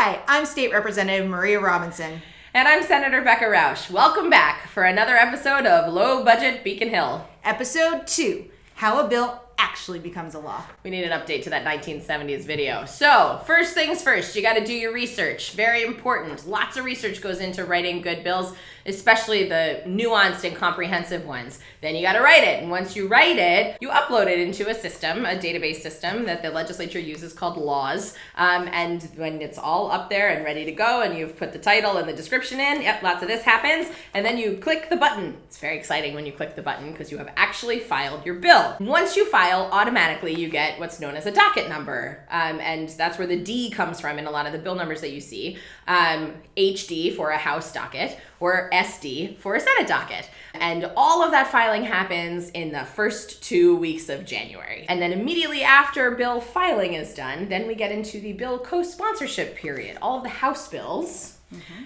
Hi, I'm State Representative Maria Robinson. And I'm Senator Becca Rausch. Welcome back for another episode of Low Budget Beacon Hill. Episode 2, How a Bill Actually Becomes a Law. We need an update to that 1970s video. So, first things first, you got to do your research. Very important. Lots of research goes into writing good bills, especially the nuanced and comprehensive ones. Then you got to write it. And once you write it, you upload it into a system, a database system that the legislature uses called laws. And when it's all up there and ready to go and you've put the title and the description in, yep, lots of this happens. And then you click the button. It's very exciting when you click the button because you have actually filed your bill. Once you file, automatically you get what's known as a docket number. And that's where the D comes from in a lot of the bill numbers that you see. HD for a House docket or SD for a Senate docket. And all of that filing happens in the first 2 weeks of January. And then immediately after bill filing is done, then we get into the bill co-sponsorship period. All of the House bills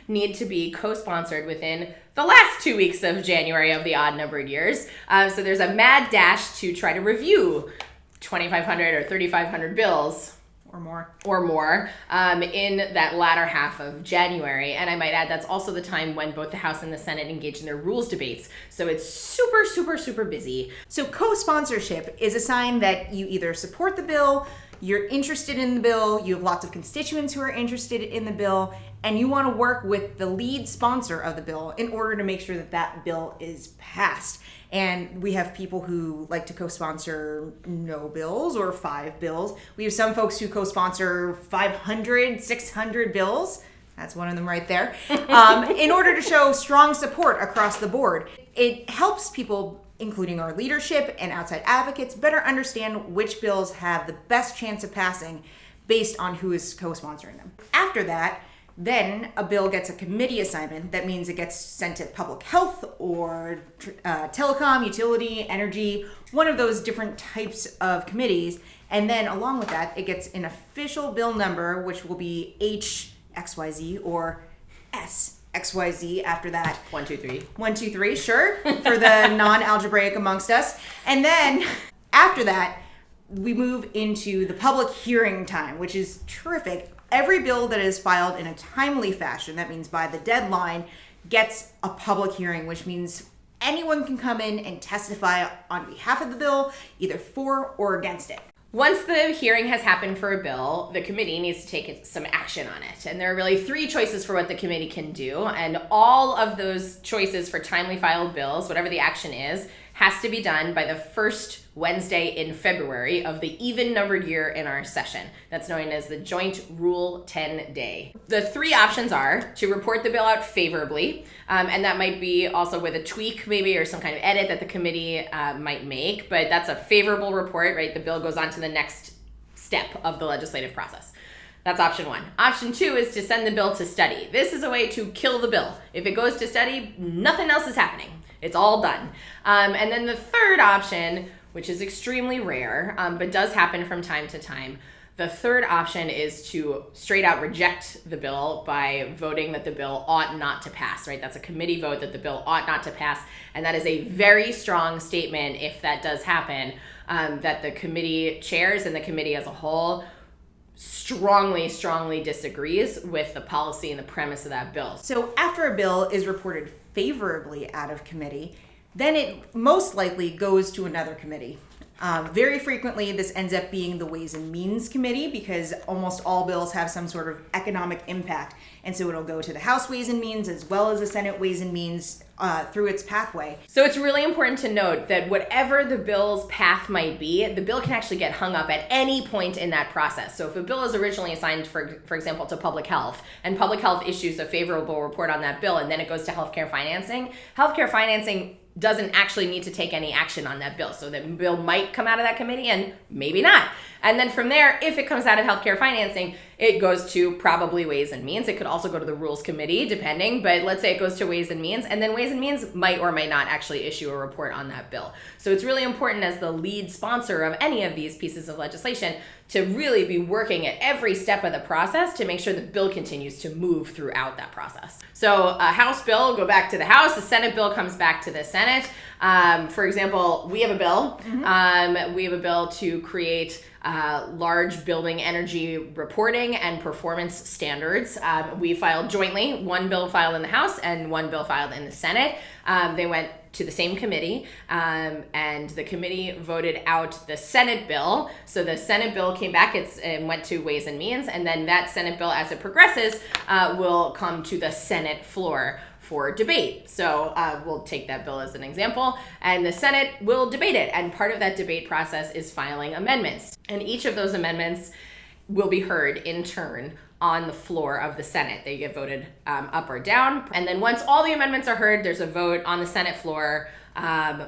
need to be co-sponsored within the last 2 weeks of January of the odd-numbered years. So there's a mad dash to try to review 2,500 or 3,500 bills or more in that latter half of January. And I might add that's also the time when both the House and the Senate engage in their rules debates. So it's super busy. So co-sponsorship is a sign that you either support the bill, you're interested in the bill, you have lots of constituents who are interested in the bill, and you want to work with the lead sponsor of the bill in order to make sure that that bill is passed. And we have people who like to co-sponsor no bills or 5 bills. We have some folks who co-sponsor 500, 600 bills. That's one of them right there. In order to show strong support across the board. It helps people, including our leadership and outside advocates, better understand which bills have the best chance of passing based on who is co-sponsoring them. After that, then a bill gets a committee assignment. That means it gets sent to public health or telecom, utility, energy, one of those different types of committees. And then along with that, it gets an official bill number, which will be HXYZ or SXYZ after that. 1, 2, 3. 1, 2, 3, sure, for the non-algebraic amongst us. And then after that, we move into the public hearing time, which is terrific. Every bill that is filed in a timely fashion, that means by the deadline, gets a public hearing, which means anyone can come in and testify on behalf of the bill, either for or against it. Once the hearing has happened for a bill, the committee needs to take some action on it. And there are really 3 choices for what the committee can do. And all of those choices for timely filed bills, whatever the action is, has to be done by the first Wednesday in February of the even-numbered year in our session. That's known as the Joint Rule 10 Day. The 3 options are to report the bill out favorably, and that might be also with a tweak maybe or some kind of edit that the committee might make, but that's a favorable report, right? The bill goes on to the next step of the legislative process. That's option 1. Option 2 is to send the bill to study. This is a way to kill the bill. If it goes to study, nothing else is happening. It's all done. And then the third option, which is extremely rare, but does happen from time to time, the third option is to straight out reject the bill by voting that the bill ought not to pass, right? That's a committee vote that the bill ought not to pass. And that is a very strong statement, if that does happen, that the committee chairs and the committee as a whole strongly disagrees with the policy and the premise of that bill. So after a bill is reported favorably out of committee, then it most likely goes to another committee. Very frequently, this ends up being the Ways and Means Committee because almost all bills have some sort of economic impact. And so it'll go to the House Ways and Means as well as the Senate Ways and Means through its pathway. So it's really important to note that whatever the bill's path might be, the bill can actually get hung up at any point in that process. So if a bill is originally assigned, for example, to public health, and public health issues a favorable report on that bill, and then it goes to healthcare financing doesn't actually need to take any action on that bill. So that bill might come out of that committee and maybe not. And then from there, if it comes out of healthcare financing, it goes to probably Ways and Means. It could also go to the Rules Committee, depending, but let's say it goes to Ways and Means, and then Ways and Means might or might not actually issue a report on that bill. So it's really important as the lead sponsor of any of these pieces of legislation to really be working at every step of the process to make sure the bill continues to move throughout that process. So a House bill, go back to the House, the Senate bill comes back to the Senate. For example, we have a bill. We have a bill to create large building energy reporting and performance standards. We filed jointly, one bill filed in the House and one bill filed in the Senate. They went to the same committee, and the committee voted out the Senate bill. So the Senate bill came back, and went to Ways and Means, and then that Senate bill, as it progresses, will come to the Senate floor for debate. So we'll take that bill as an example, and the Senate will debate it. And part of that debate process is filing amendments. And each of those amendments will be heard in turn on the floor of the Senate. They get voted up or down. And then once all the amendments are heard, there's a vote on the Senate floor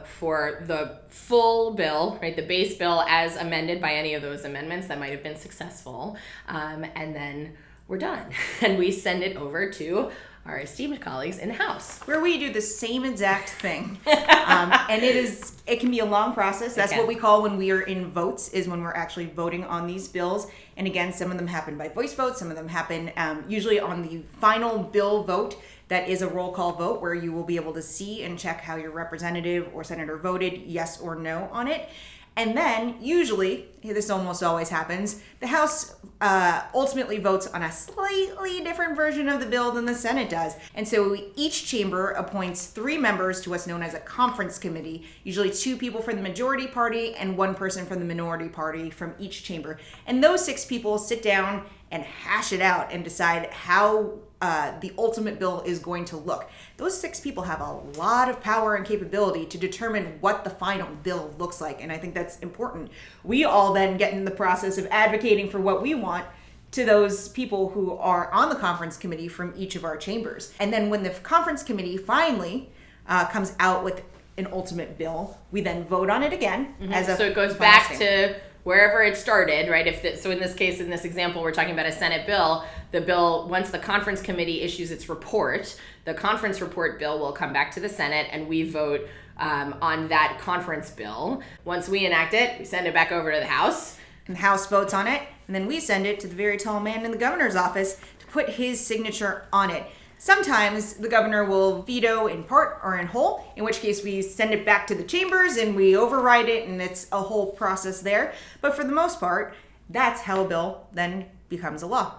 for the full bill, right? The base bill as amended by any of those amendments that might have been successful. And then we're done. And we send it over to our esteemed colleagues in the House, where we do the same exact thing. And it can be a long process. That's what we call when we are in votes, is when we're actually voting on these bills. And again, some of them happen by voice vote, some of them happen usually on the final bill vote. That is a roll call vote where you will be able to see and check how your representative or senator voted, yes or no, on it. And then, usually, this almost always happens, the House ultimately votes on a slightly different version of the bill than the Senate does. And so each chamber appoints 3 members to what's known as a conference committee, usually 2 people from the majority party and 1 person from the minority party from each chamber. And those 6 people sit down and hash it out and decide how the ultimate bill is going to look. Those 6 people have a lot of power and capability to determine what the final bill looks like, and I think that's important. We all then get in the process of advocating for what we want to those people who are on the conference committee from each of our chambers. And then when the conference committee finally comes out with an ultimate bill, we then vote on it again. So it goes back to wherever it started, right? So in this case, in this example, we're talking about a Senate bill. The bill, once the conference committee issues its report, the conference report bill will come back to the Senate, and we vote on that conference bill. Once we enact it, we send it back over to the House. And the House votes on it, and then we send it to the very tall man in the governor's office to put his signature on it. Sometimes the governor will veto in part or in whole, in which case we send it back to the chambers and we override it, and it's a whole process there. But for the most part, that's how a bill then becomes a law.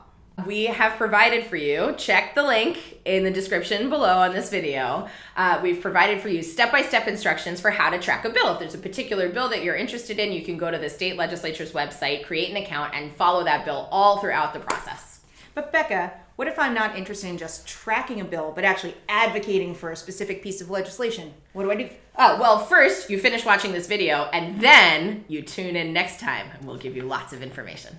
We have provided for you, check the link in the description below on this video. We've provided for you step-by-step instructions for how to track a bill. If there's a particular bill that you're interested in, you can go to the state legislature's website, create an account, and follow that bill all throughout the process. But Becca, what if I'm not interested in just tracking a bill, but actually advocating for a specific piece of legislation? What do I do? Oh, well, first you finish watching this video, and then you tune in next time, and we'll give you lots of information.